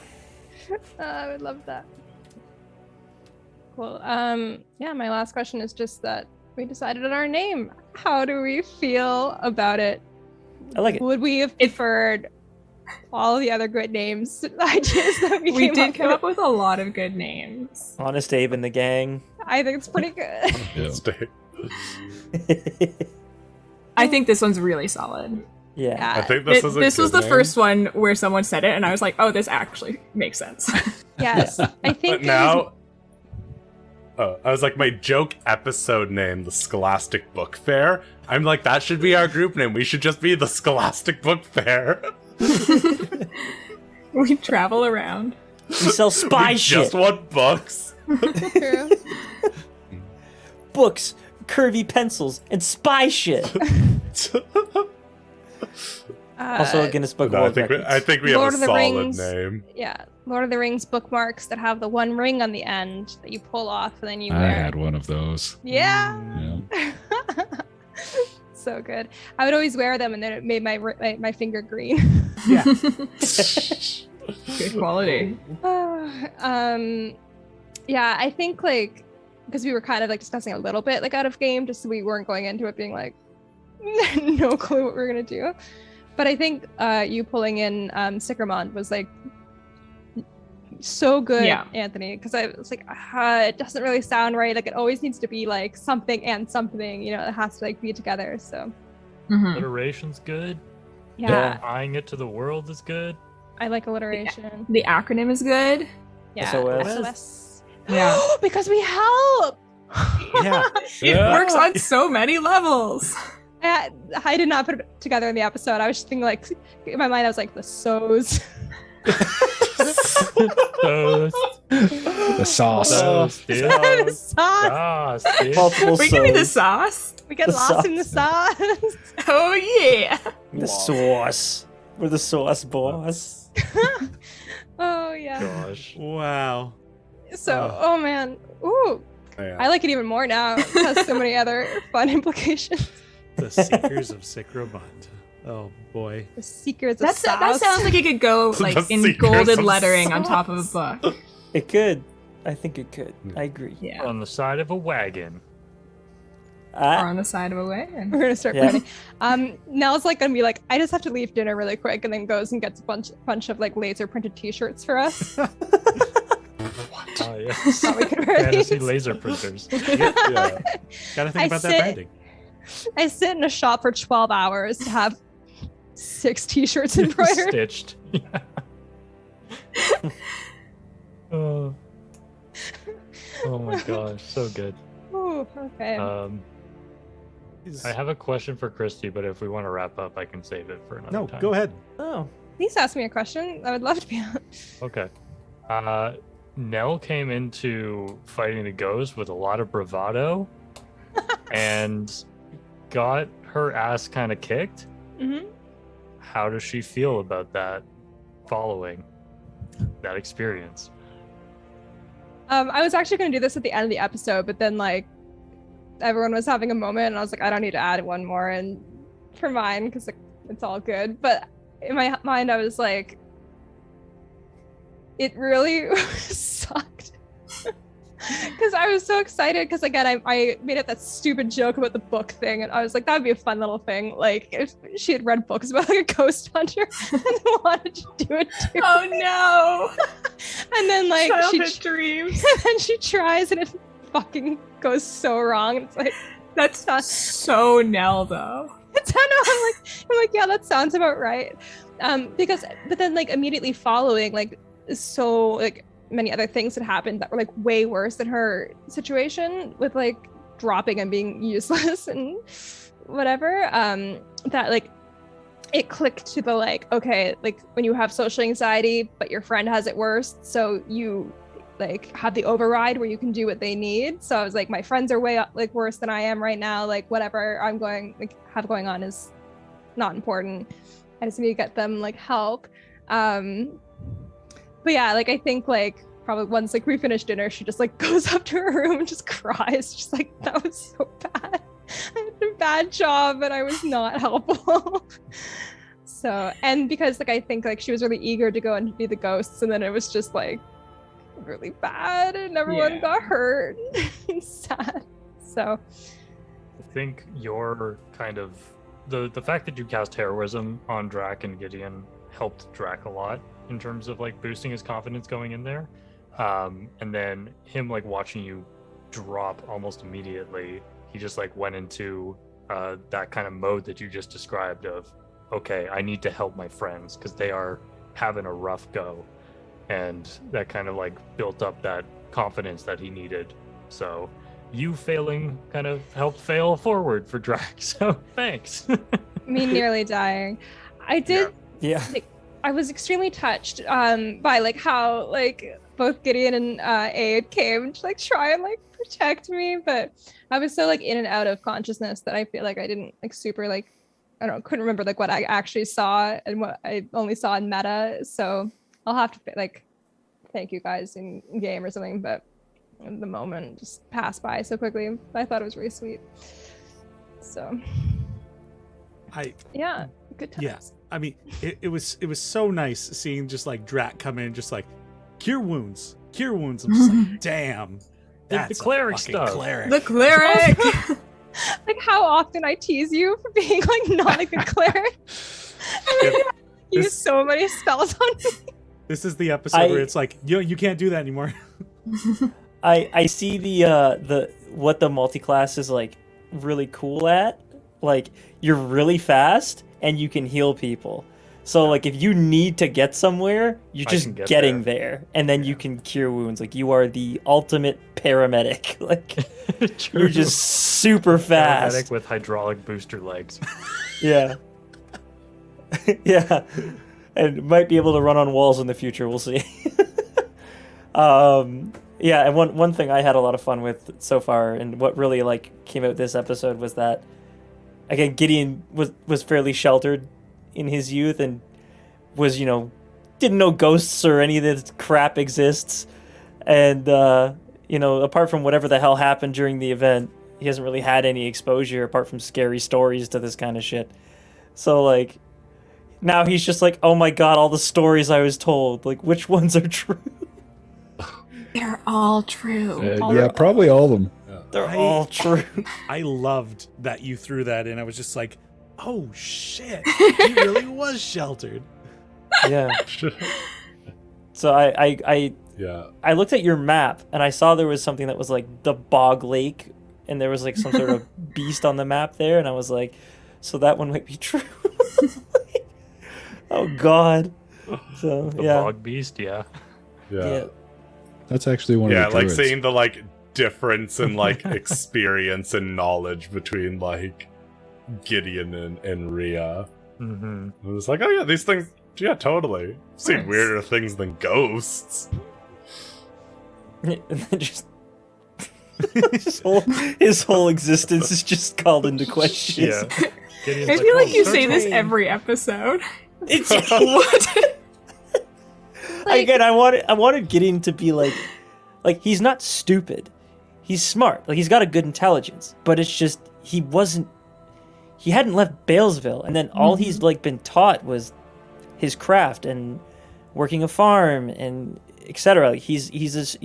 I would love that. Cool. Yeah, my last question is just that we decided on our name. How do we feel about it? I like it. Would we have preferred all the other good names ideas that we, We came did up come with? up with a lot of good names. Honest Abe and the gang. I think it's pretty good. Yeah. Stay. I think this one's really solid. Yeah. I think this is a This was good the name. first one where someone said it, and I was like, "Oh, this actually makes sense." Yes, I think. But now, I was like, my joke episode name, the Scholastic Book Fair. I'm like, that should be our group name. We should just be the Scholastic Book Fair. We travel around. We sell spy We shit. just want books. True. books, curvy pencils, and spy shit. Also a Guinness Book of No, World Records. I think we have Lord a of the solid Rings. name. Yeah, Lord of the Rings bookmarks that have the one ring on the end that you pull off and then you I wear. had one of those. Yeah. Yeah. So good. I would always wear them, and then it made my finger green. Yeah. Good quality. Yeah, I think like because we were kind of like discussing a little bit like out of game, just so we weren't going into it being like no clue what we were gonna do. But I think you pulling in Sicromund was like so good, Yeah. Anthony, because I was like, it doesn't really sound right. Like it always needs to be like something and something, you know, it has to like be together. So Mhm. Alliteration's good. yeah, Tying it to the world is good. I like alliteration. The acronym is good. Yeah, SOS. SOS. Yeah. Because we help. Yeah. It works on so many levels. I did not put it together in the episode. I was just thinking like in my mind I was like the so's. Toast. The sauce. Toast, dude. The sauce. Sauce, dude. Multiple Wait, give me the souls. sauce. We get The lost in the sauce. sauce. Oh yeah. The sauce. We're the sauce boss. Oh yeah. Gosh. Wow. So oh man. Ooh. Yeah. I like it even more now. It has so many other fun implications. The Seekers of Sicromund. Oh boy. The Seekers of That Sauce. sounds like it could go like The in Seekers golden of lettering on top of a book. It could. I think it could. I agree. Yeah. On the side of a wagon. Or on the side of a wagon. We're gonna start Yeah. fighting. Nell's like gonna be like, I just have to leave dinner really quick, and then goes and gets a bunch of like laser printed T-shirts for us. Oh, yes. Thought we could wear Fantasy these. laser printers. Yeah. Gotta think I about that sit- branding. I sit in a shop for 12 hours to have 6 T-shirts embroidered. Stitched. Oh. Oh my gosh, so good. Ooh, okay. I have a question for Christy, but if we want to wrap up, I can save it for another No, time. go ahead. Oh. Please ask me a question. I would love to be on. Okay. Nell came into fighting the ghost with a lot of bravado and got her ass kind of kicked. Mm-hmm. How does she feel about that following that experience? I was actually going to do this at the end of the episode, but then like everyone was having a moment, and I was like, I don't need to add one more and for mine because it's all good. But in my mind, I was like, it really sucked because I was so excited because again I made up that stupid joke about the book thing, and I was like, that would be a fun little thing, like if she had read books about like a ghost hunter and wanted to do it too. Oh no! And then like Childhood dreams. and then she tries and it fucking goes so wrong, and it's like That's so Nell though. I'm like yeah, that sounds about right. But then like immediately following like so like many other things that happened that were like way worse than her situation with like dropping and being useless and whatever, that like it clicked to the like, okay, like when you have social anxiety but your friend has it worse, so you like have the override where you can do what they need. So I was like, my friends are way like worse than I am right now, like whatever I'm going like have going on is not important. I just need to get them like help. But yeah, like I think like probably once like we finish dinner, she just like goes up to her room and just cries. She's like, that was so bad. I did a bad job and I was not helpful. So, and because like I think like she was really eager to go and be the ghosts, and then it was just like really bad and everyone got hurt and sad. So I think your kind of the fact that you cast heroism on Drac and Gideon helped Drac a lot in terms of like boosting his confidence going in there, and then him like watching you drop almost immediately, he just like went into that kind of mode that you just described of, okay, I need to help my friends because they are having a rough go, and that kind of like built up that confidence that he needed. So you failing kind of helped fail forward for Drac, so thanks. me nearly dying. I did Yeah. I was extremely touched by like how like both Gideon and Aid came to like try and like protect me, but I was so like in and out of consciousness that I feel like I didn't like super like I don't know, couldn't remember like what I actually saw and what I only saw in meta. So I'll have to like thank you guys in game or something, but the moment just passed by so quickly. I thought it was really sweet. So yeah, good times. Yeah, I mean, it was so nice seeing just like Drat come in, just like cure wounds. I'm just like, damn, that's the cleric a fucking stuff. cleric. The cleric. Like how often I tease you for being like not a good cleric. I use so many spells on me. This is the episode where it's like, you can't do that anymore. I see the what the multi-class is like really cool at. Like you're really fast and you can heal people. So like if you need to get somewhere, you're just getting there, and then you can cure wounds. Like you are the ultimate paramedic. Like you're just super fast. Paramedic with hydraulic booster legs. Yeah. Yeah. And might be able to run on walls in the future, we'll see. Yeah, and one thing I had a lot of fun with so far, and what really like came out this episode was that again Gideon was fairly sheltered in his youth and was, you know, didn't know ghosts or any of this crap exists. And you know, apart from whatever the hell happened during the event, he hasn't really had any exposure apart from scary stories to this kind of shit. So like now he's just like, oh my god, all the stories I was told, like which ones are true? They're all true. Yeah, probably all of them. They're all true. I loved that you threw that in. I was just like, oh shit, he really was sheltered. Yeah. So I looked at your map and I saw there was something that was like the Bog Lake, and there was like some sort of beast on the map there, and I was like, so that one might be true. Oh god. So The yeah. bog beast, yeah. Yeah. That's actually one of the Yeah, like druids. seeing the like difference in like experience and knowledge between like Gideon and Rhea. Mm-hmm. It was like, oh yeah, these things, yeah, totally. I've seen Nice. weirder things than ghosts. And then just his whole existence is just called into question. Yeah. Gideon's I feel like "Oh, you so say this trained." every episode. It's What? again, I wanted Gideon to be like he's not stupid. He's smart. Like he's got a good intelligence, but it's just he hadn't left Balesville, and then all he's like been taught was his craft and working a farm and etc. He's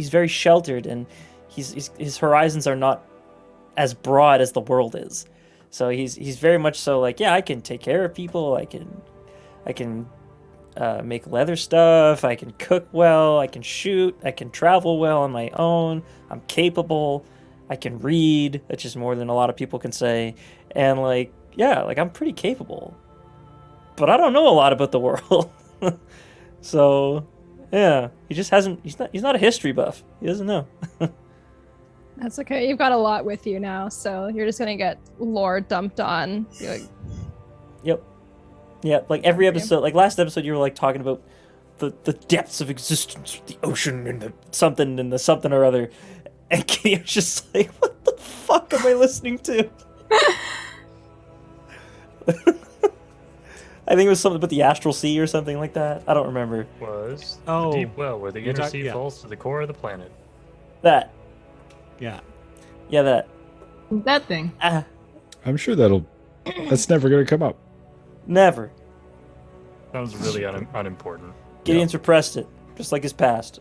very sheltered, and his horizons are not as broad as the world is. So he's very much so like, yeah, I can take care of people. I can make leather stuff. I can cook well. I can shoot. I can travel well on my own. I'm capable. I can read, which is more than a lot of people can say. And like, yeah, like I'm pretty capable, but I don't know a lot about the world. So yeah, he just hasn't. He's not a history buff. He doesn't know. That's okay. You've got a lot with you now, so you're just gonna get lore dumped on. You're like, Yep. Yeah, like every episode, like last episode, you were like talking about the depths of existence, the ocean and the something or other, and Kitty was just like, "What the fuck am I listening to?" I think it was something about the astral sea or something like that. I don't remember. Was Oh, the deep well where the you're inner talk- sea yeah. falls to the core of the planet. That. Yeah. Yeah, that. That thing. Ah, I'm sure that's never going to come up. never. Sounds really unimportant. Gideon suppressed it, just like his past.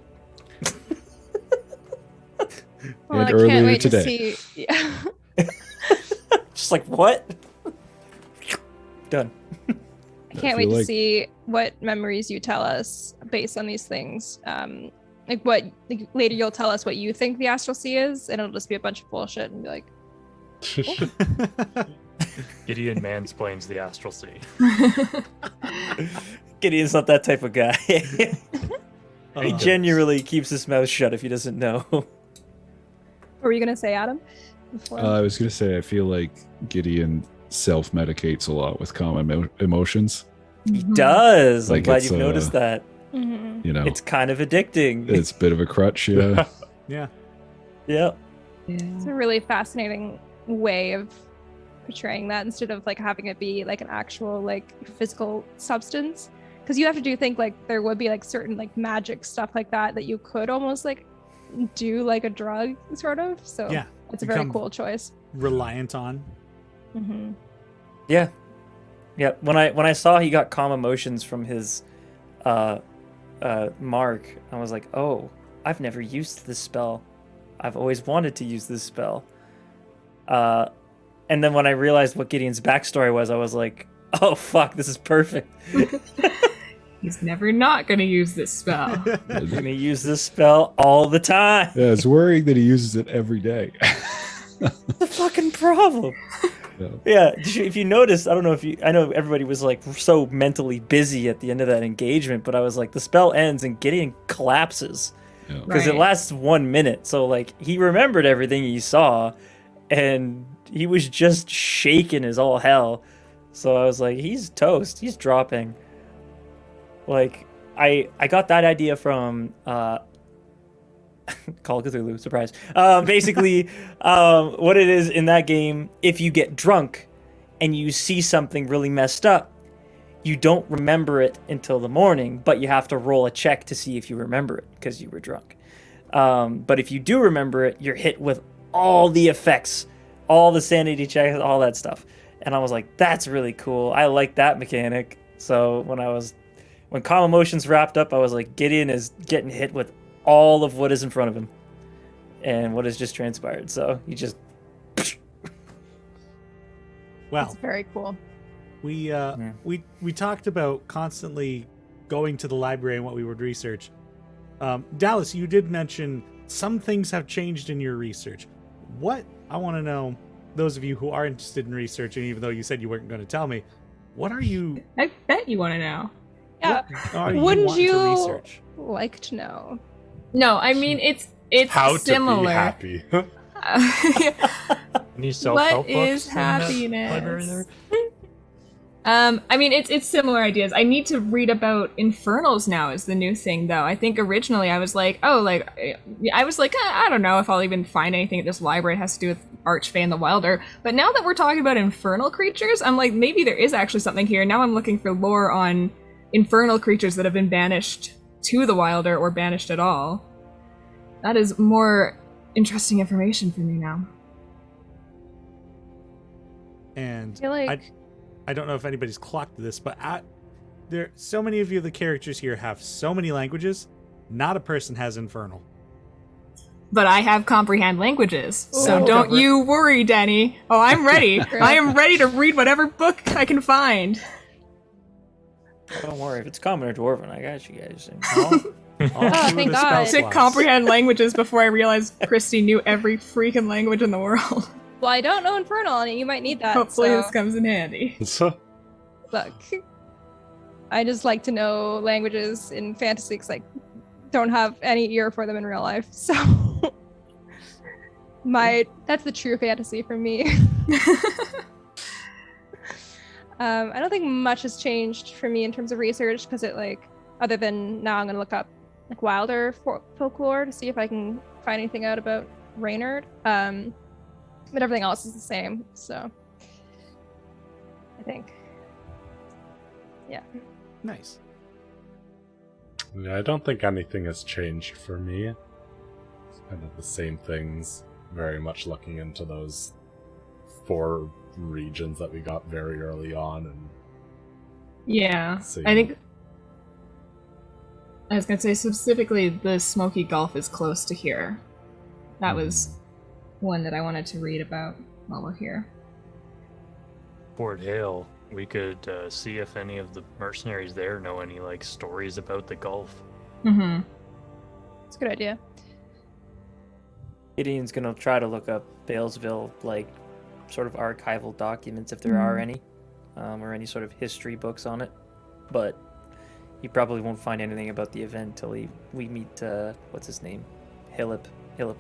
well, And I earlier can't wait today. to see. Yeah. Just like, what? Done. I can't I wait feel to like- see what memories you tell us based on these things. Like later you'll tell us what you think the astral sea is, and it'll just be a bunch of bullshit and be like, Gideon mansplains the astral sea. Gideon's not that type of guy. He Oh, genuinely keeps his mouth shut if he doesn't know. what were you gonna say, Adam? Before? I was going to say, I feel like Gideon self-medicates a lot with calm emotions. He does. I'm Like glad it's, you've noticed that. Mhm. You know, It's kind of addicting. it's a bit of a crutch. Yeah. Yeah. Yeah. It's a really fascinating way of portraying that instead of like having it be like an actual like physical substance, because you have to think like there would be like certain like magic stuff like that you could almost like do like a drug sort of. So Yeah. it's a very Become cool choice. Reliant on. Mm-hmm. Yeah. Yeah. When I saw he got calm emotions from his mark, I was like, oh, I've never used this spell. I've always wanted to use this spell. And then when I realized what Gideon's backstory was, I was like, oh fuck, this is perfect. He's never not going to use this spell. I'm gonna use this spell all the time. Yeah, it's worrying that he uses it every day. The fucking problem. Yeah. Yeah, if you notice, I know everybody was like so mentally busy at the end of that engagement, but I was like, the spell ends and Gideon collapses Yeah. because it Right. lasts 1 minute. So like he remembered everything he saw, and he was just shaking as all hell. So I was like, he's toast. He's dropping. Like I got that idea from Call of Cthulhu, surprise. Basically, what it is in that game, if you get drunk and you see something really messed up, you don't remember it until the morning, but you have to roll a check to see if you remember it because you were drunk. But if you do remember it, you're hit with all the effects, all the sanity checks, all that stuff. And I was like, that's really cool. I like that mechanic. So when Calm Emotions wrapped up, I was like, Gideon is getting hit with all of what is in front of him and what has just transpired. So he just Well, It's very cool. we talked about constantly going to the library and what we would research. Dallas, you did mention some things have changed in your research. What I want to know, those of you who are interested in researching, even though you said you weren't going to tell me, what are you? I bet you want to know. Yeah. What are Wouldn't wanting to you research? like to know? No, I mean it's How similar. to be happy. Any self-help What books is in that library happiness? there? I mean it's similar ideas. I need to read about infernals now is the new thing though. I think originally I was like, I don't know if I'll even find anything at this library that has to do with Archfey and the Wilder. But now that we're talking about infernal creatures, I'm like, maybe there is actually something here. Now I'm looking for lore on infernal creatures that have been banished to the Wilder or banished at all. That is more interesting information for me now. And I feel like I don't know if anybody's clocked this, but there so many of you, the characters here, have so many languages. Not a person has infernal. But I have comprehend languages, so Ooh. don't you worry, Danny. Oh, I'm ready. I am ready to read whatever book I can find. don't worry if it's common or dwarven. I got you guys. All through thank the God. spell I said slots. comprehend languages before I realized Christy knew every freaking language in the world. well, I don't know Infernal, and you might need that. Hopefully so, this comes in handy. look, I just like to know languages in fantasy because I don't have any ear for them in real life. So that's the true fantasy for me. I don't think much has changed for me in terms of research because other than now I'm gonna look up like Wilder folklore to see if I can find anything out about Reynard. But everything else is the same. So I think, yeah. Nice. Yeah, I don't think anything has changed for me. It's kind of the same things. Very much looking into those 4 regions that we got very early on, and Yeah, See. I think I was gonna say specifically the Smoky Gulf is close to here. That was one that I wanted to read about while we're here. Fort Hale, we could see if any of the mercenaries there know any stories about the Gulf. Mm-hmm. It's a good idea. Gideon's gonna try to look up Balesville, sort of archival documents if there are any, or any sort of history books on it. But he probably won't find anything about the event till we meet what's his name, Hillip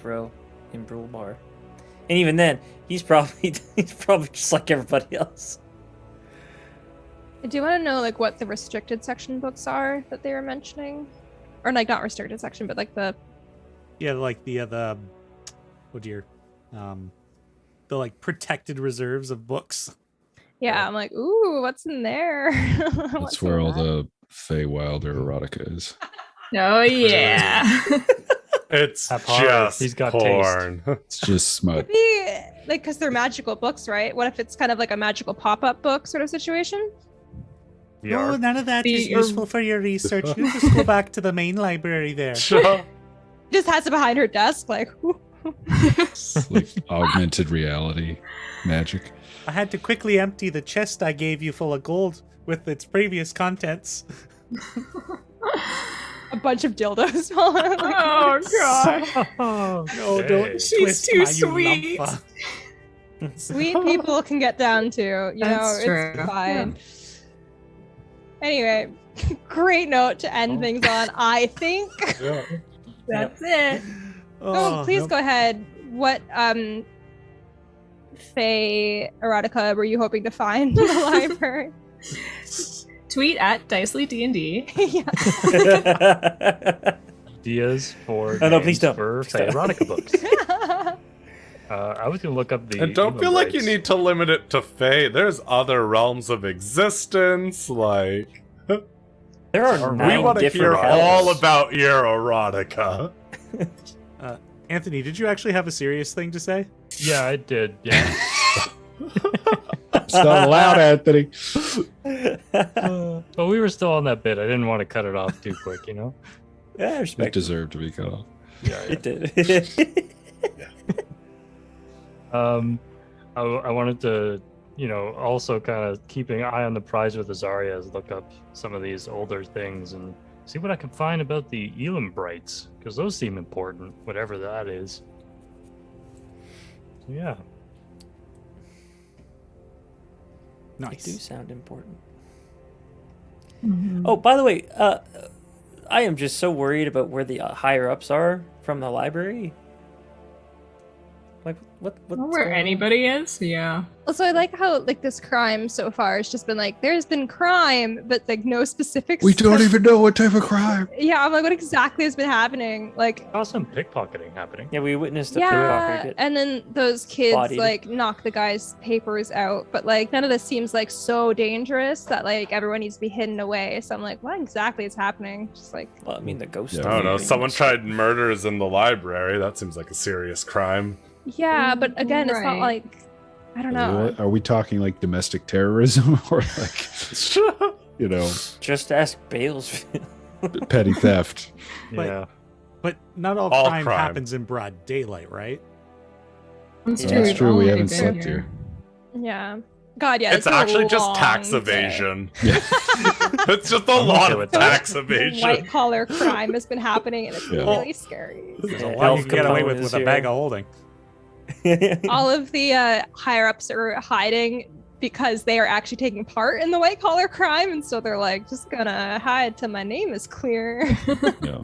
Rowe in Brulbar. And even then, he's probably just like everybody else. Do you want to know like what the restricted section books are that they were mentioning, or like not restricted section, but like the like the oh dear, the like protected reserves of books. yeah? I'm like, ooh, what's in there? That's where all the Feywilder erotica is. Oh yeah. It's Apart, just he's got porn. It's just smut. Maybe like because they're magical books, right? What if it's kind of like a magical pop-up book sort of situation? Oh, none of that is The- useful for your research. You just go back to the main library there. Sure. Just has it behind her desk, like. It's like augmented reality magic. I had to quickly empty the chest I gave you full of gold with its previous contents. A bunch of dildos. Like, Oh god. No, don't She's twist too my sweet. Yulumpa. sweet people can get down to, you know, That's it's true. fine. Anyway, great note to end things on, I think. Yeah. That's it. Oh, please nope. go ahead. What Fae erotica were you hoping to find in the library? Tweet at Dicely D&D. Yeah. Ideas for Oh, no, please names don't. for Please don't. erotica books. I was gonna look up the. And don't feel like you Elambrites. need to limit it to Fae. There's other realms of existence, like... There are We 9 want to different hear all hells. about your erotica. Anthony, did you actually have a serious thing to say? Yeah, I did. Yeah. It's not allowed, Anthony. But we were still on that bit. I didn't want to cut it off too quick, you know. Yeah, I It respect it. deserved to be cut off. Yeah. It did. I wanted to, you know, also kind of keeping an eye on the prize with Azarias, look up some of these older things and see what I can find about the Elambrites, because those seem important, whatever that is. So, yeah. They do Nice. sound important. Oh, by the way, I am just so worried about where the higher ups are from the library. Like, what's Where going on? anybody is? Yeah. Also, I like how like this crime so far has just been like, there's been crime, but like no specifics. We don't even know what type of crime. Yeah, I'm like, what exactly has been happening? Like, I saw some pickpocketing happening. Yeah, we witnessed a yeah, pickpocket get and then those kids bodied. like knock the guy's papers out, but like none of this seems like so dangerous that like everyone needs to be hidden away. So I'm like, what exactly is happening? Just like, Well, I mean, the ghost. Yeah. of I don't know. things. Someone tried murders in the library. That seems like a serious crime. yeah, but again, it's not Right. like, I don't know. Are we talking like domestic terrorism or like, you know, Just ask Balesville. petty theft? But- Yeah. But not all, All crime crime. happens in broad daylight, right? That's Yeah, true. That's we've true. We only haven't been slept here. Yeah. God, yeah. It's actually just long tax day. evasion. Yeah. It's just a I'm lot okay of with that. tax evasion. White collar crime has been happening, and it's Yeah. really scary. There's a Yeah, lot you Elf can get away Capone with is a here. bag of holding. All of the higher ups are hiding because they are actually taking part in the white collar crime, and so they're like, just gonna hide till my name is clear. Yeah.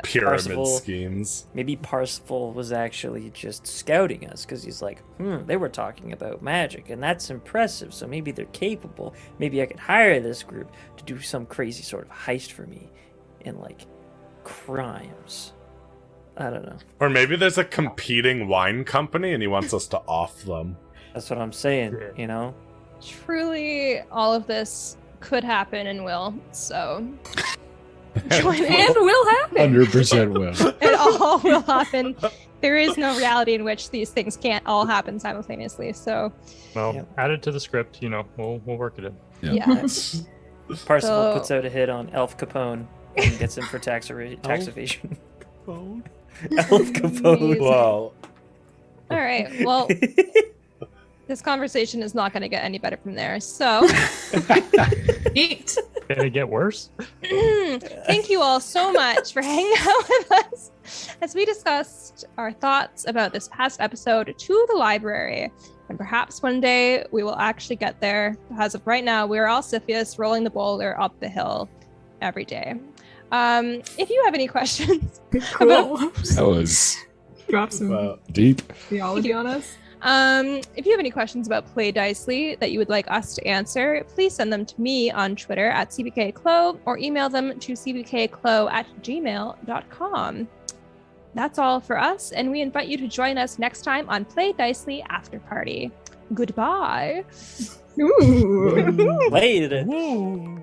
Pyramid Parsifal. schemes. Maybe Parsifal was actually just scouting us because he's like, they were talking about magic, and that's impressive. So maybe they're capable. Maybe I could hire this group to do some crazy sort of heist for me, and like crimes. I don't know. Or maybe there's a competing wine company and he wants us to off them. That's what I'm saying. Yeah. You know. Truly, all of this could happen and will. So join in. And will happen. 100% will. It all will happen. There is no reality in which these things can't all happen simultaneously. So Well, Yep. add it to the script. You know, we'll work it in. Yeah. yeah. Parsifal So- puts out a hit on Elf Capone and gets him for tax Elf? evasion. Phone. Elf Capone. Amazing. Well, All right. Well, this conversation is not going to get any better from there. So Eat. Can it get worse? thank you all so much for hanging out with us as we discussed our thoughts about this past episode to the library. And perhaps one day we will actually get there. As of right now, we are all Siphius rolling the boulder up the hill every day. If you have any questions, Cool. That was Drop some well, deep. theology on us. If you have any questions about Play Dicely that you would like us to answer, please send them to me on Twitter at cbkclo or email them to cbkclo@gmail.com. That's all for us, and we invite you to join us next time on Play Dicely After Party. Goodbye. Ooh. Wait. Woo!